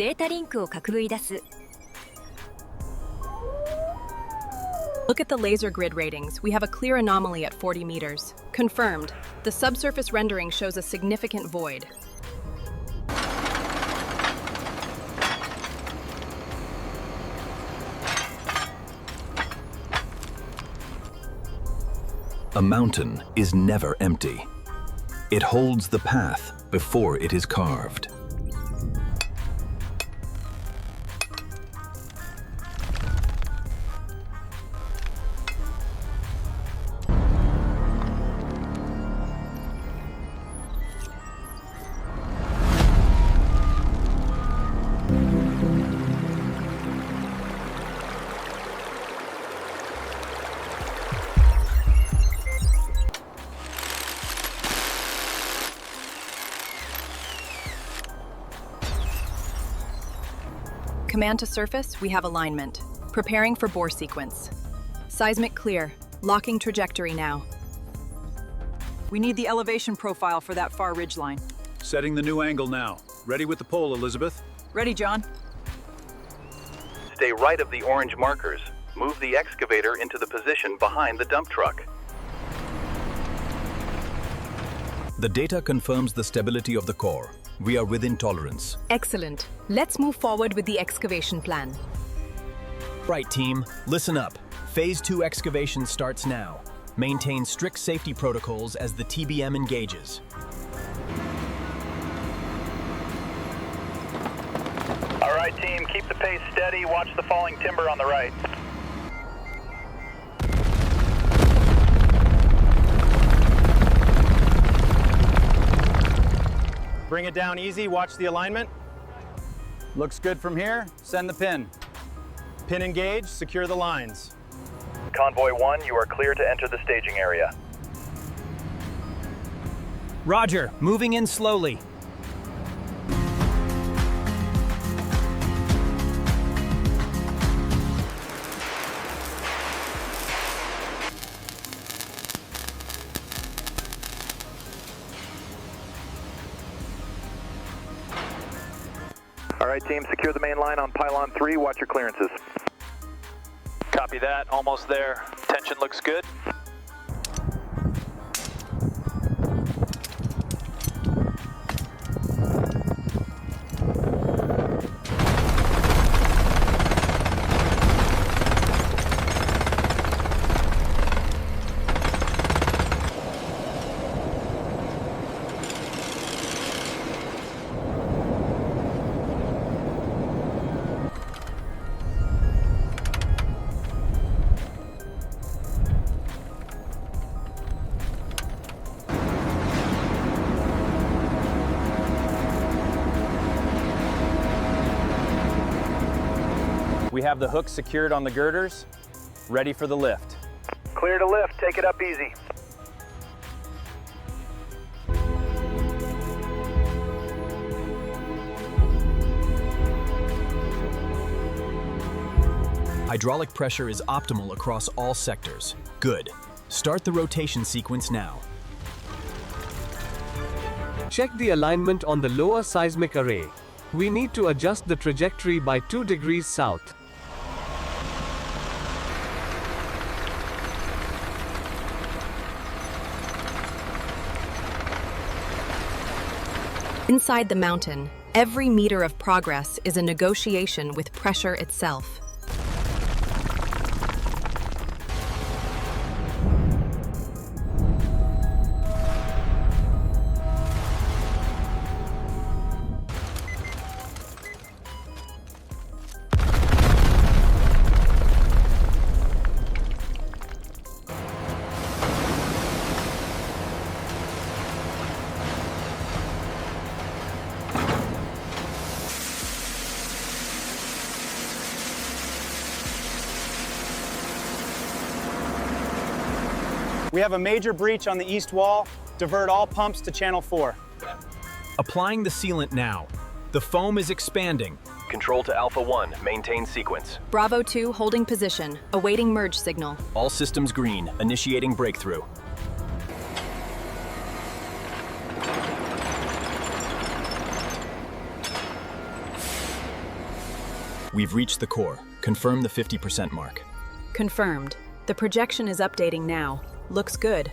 データリンクをかくぐり出す。 Look at the laser grid ratings. We have a clear anomaly at 40 meters. Confirmed. The subsurface rendering shows a significant void. A mountain is never empty. It holds the path before it is carved. Command to surface, we have alignment. Preparing for bore sequence. Seismic clear. Locking trajectory now. We need the elevation profile for that far ridgeline. Setting the new angle now. Ready with the pole, Elizabeth? Ready, John? Stay right of the orange markers. Move the excavator into the position behind the dump truck. The data confirms the stability of the core. We are within tolerance. Excellent. Let's move forward with the excavation plan. Right, team. Listen up. Phase 2 excavation starts now. Maintain strict safety protocols as the TBM engages. All right, team, keep the pace steady. Watch the falling timber on the right. Bring it down easy, watch the alignment. Looks good from here, send the pin. Pin engaged, secure the lines. Convoy 1, you are clear to enter the staging area. Roger, moving in slowly. All right, team, secure the main line on pylon 3. Watch your clearances. Copy that, almost there. Tension looks good. We have the hook secured on the girders, ready for the lift. Clear to lift. Take it up easy. Hydraulic pressure is optimal across all sectors. Good. Start the rotation sequence now. Check the alignment on the lower seismic array. We need to adjust the trajectory by 2 degrees south. Inside the mountain, every meter of progress is a negotiation with pressure itself. We have a major breach on the east wall. Divert all pumps to channel 4. Applying the sealant now. The foam is expanding. Control to Alpha 1, maintain sequence. Bravo 2 holding position, awaiting merge signal. All systems green, initiating breakthrough. We've reached the core. Confirm the 50% mark. Confirmed. The projection is updating now. Looks good.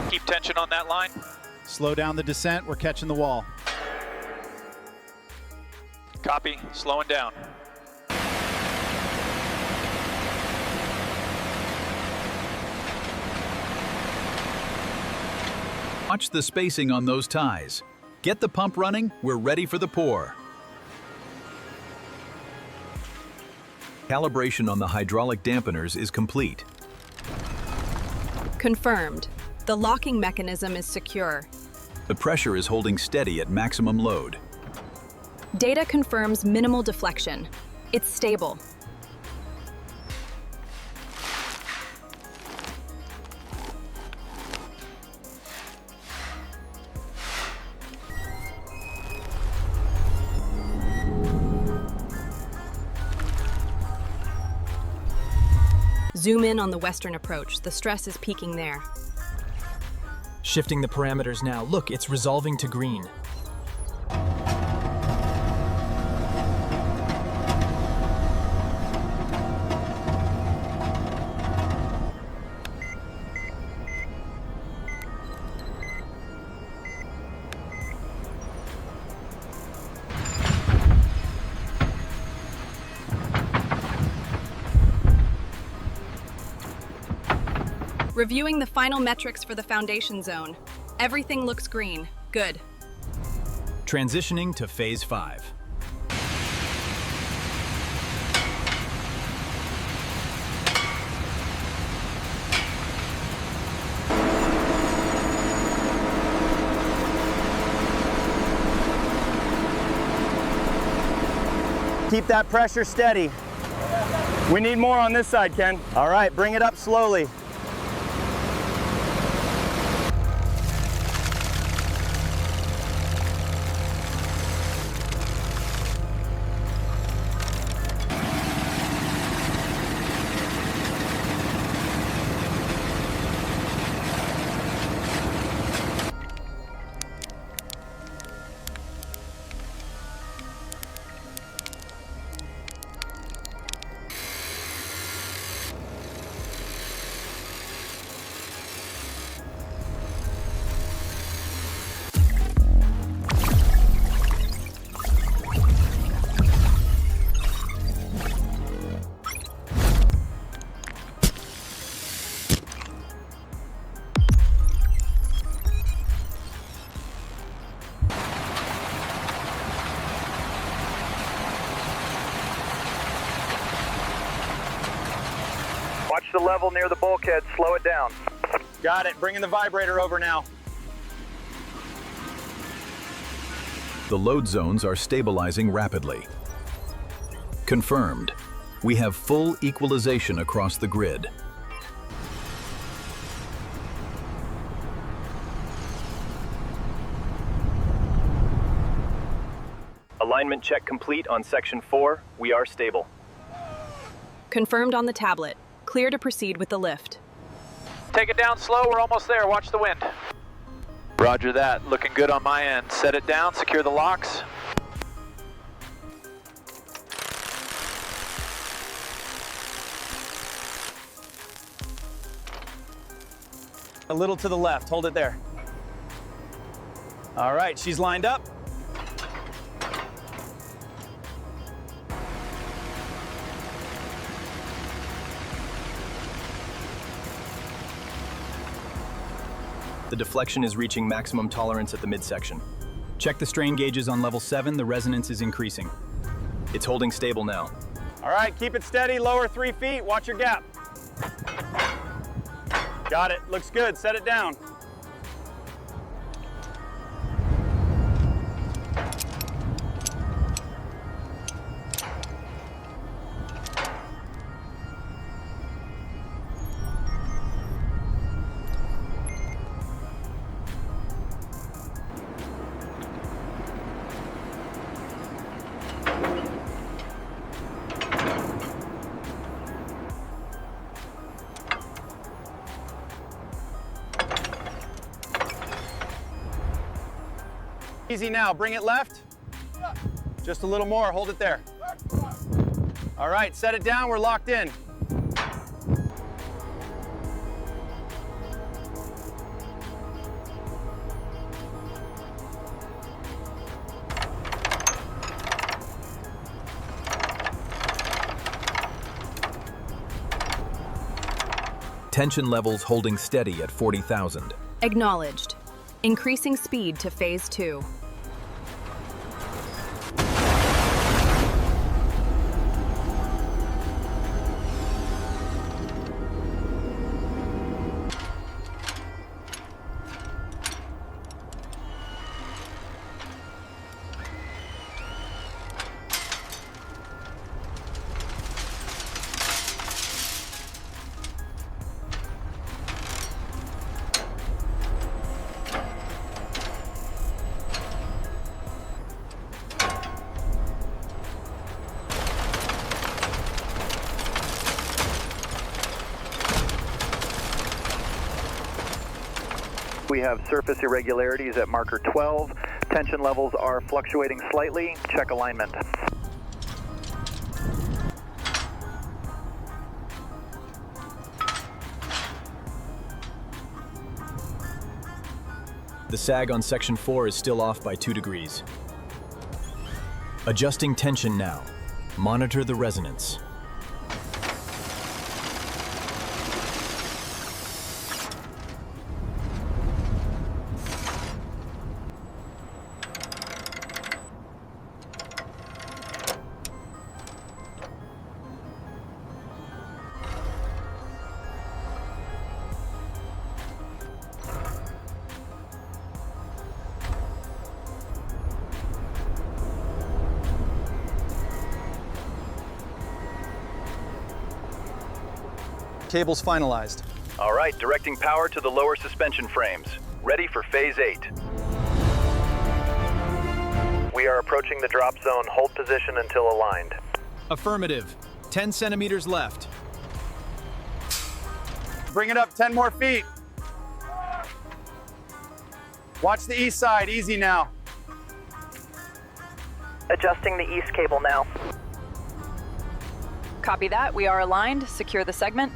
Keep tension on that line. Slow down the descent, we're catching the wall. Copy, slowing down. Watch the spacing on those ties. Get the pump running, we're ready for the pour. Calibration on the hydraulic dampeners is complete. Confirmed. The locking mechanism is secure. The pressure is holding steady at maximum load. Data confirms minimal deflection. It's stable. Zoom in on the western approach. The stress is peaking there. Shifting the parameters now. Look, it's resolving to green. Reviewing the final metrics for the foundation zone. Everything looks green. Good. Transitioning to phase 5. Keep that pressure steady. We need more on this side, Ken. All right, bring it up slowly. Watch the level near the bulkhead, slow it down. Got it, bringing the vibrator over now. The load zones are stabilizing rapidly. Confirmed. We have full equalization across the grid. Alignment check complete on section 4. We are stable. Confirmed on the tablet. Clear to proceed with the lift. Take it down slow, we're almost there. Watch the wind. Roger that. Looking good on my end. Set it down, secure the locks. A little to the left, hold it there. All right, she's lined up. The deflection is reaching maximum tolerance at the midsection. Check the strain gauges on level 7, the resonance is increasing. It's holding stable now. All right, keep it steady, lower 3 feet, watch your gap. Got it. Looks good. Set it down. Easy now, bring it left. Just a little more, hold it there. All right, set it down, we're locked in. Tension levels holding steady at 40,000. Acknowledged. Increasing speed to phase 2. We have surface irregularities at marker 12. Tension levels are fluctuating slightly. Check alignment. The sag on section 4 is still off by 2 degrees. Adjusting tension now. Monitor the resonance. Cable's finalized. All right, directing power to the lower suspension frames. Ready for phase 8. We are approaching the drop zone. Hold position until aligned. Affirmative. 10 centimeters left. Bring it up 10 more feet. Watch the east side, easy now. Adjusting the east cable now. Copy that. We are aligned. Secure the segment.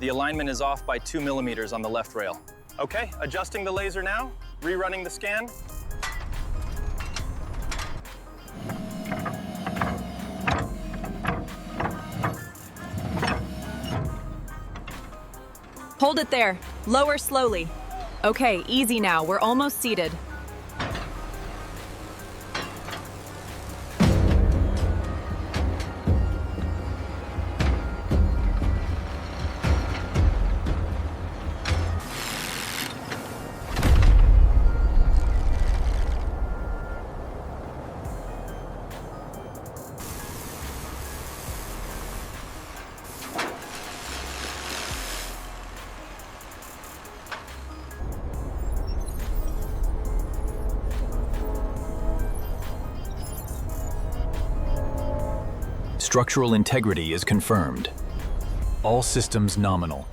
The alignment is off by 2 millimeters on the left rail. Okay, adjusting the laser now, rerunning the scan. Hold it there. Lower slowly. Okay, easy now. We're almost seated. Structural integrity is confirmed. All systems nominal.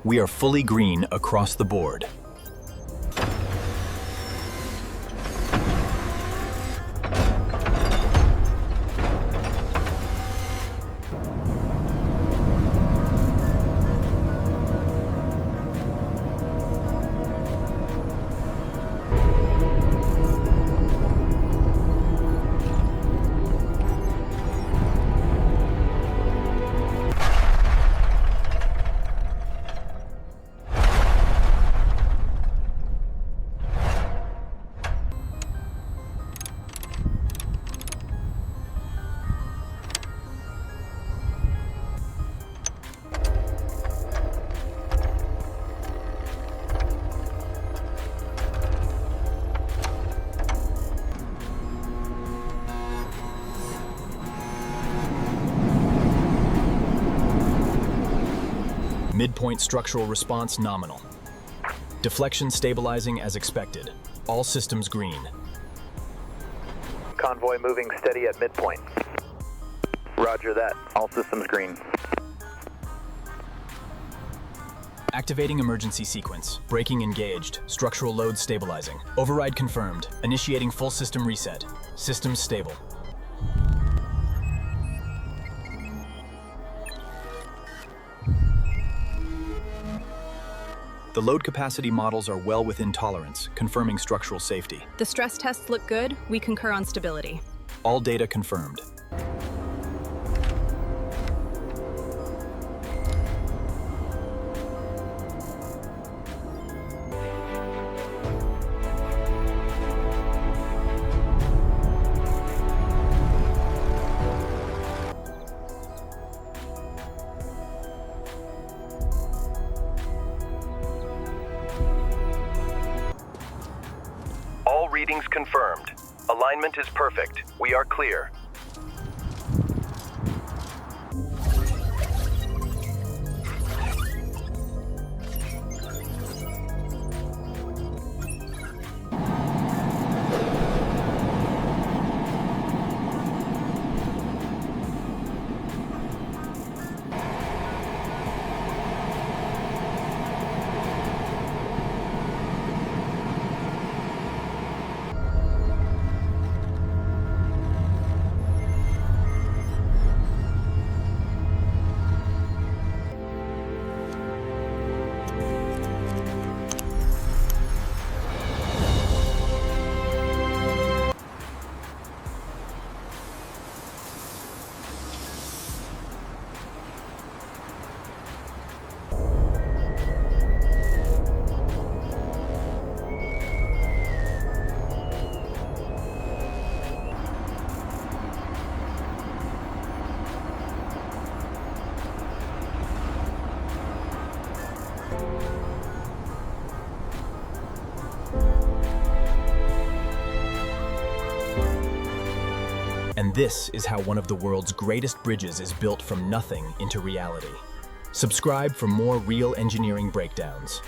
We are fully green across the board. Midpoint structural response nominal. Deflection stabilizing as expected. All systems green. Convoy moving steady at midpoint. Roger that. All systems green. Activating emergency sequence. Braking engaged. Structural load stabilizing. Override confirmed. Initiating full system reset. Systems stable. The load capacity models are well within tolerance, confirming structural safety. The stress tests look good. We concur on stability. All data confirmed. All readings confirmed. Alignment is perfect. We are clear. And this is how one of the world's greatest bridges is built from nothing into reality. Subscribe for more real engineering breakdowns.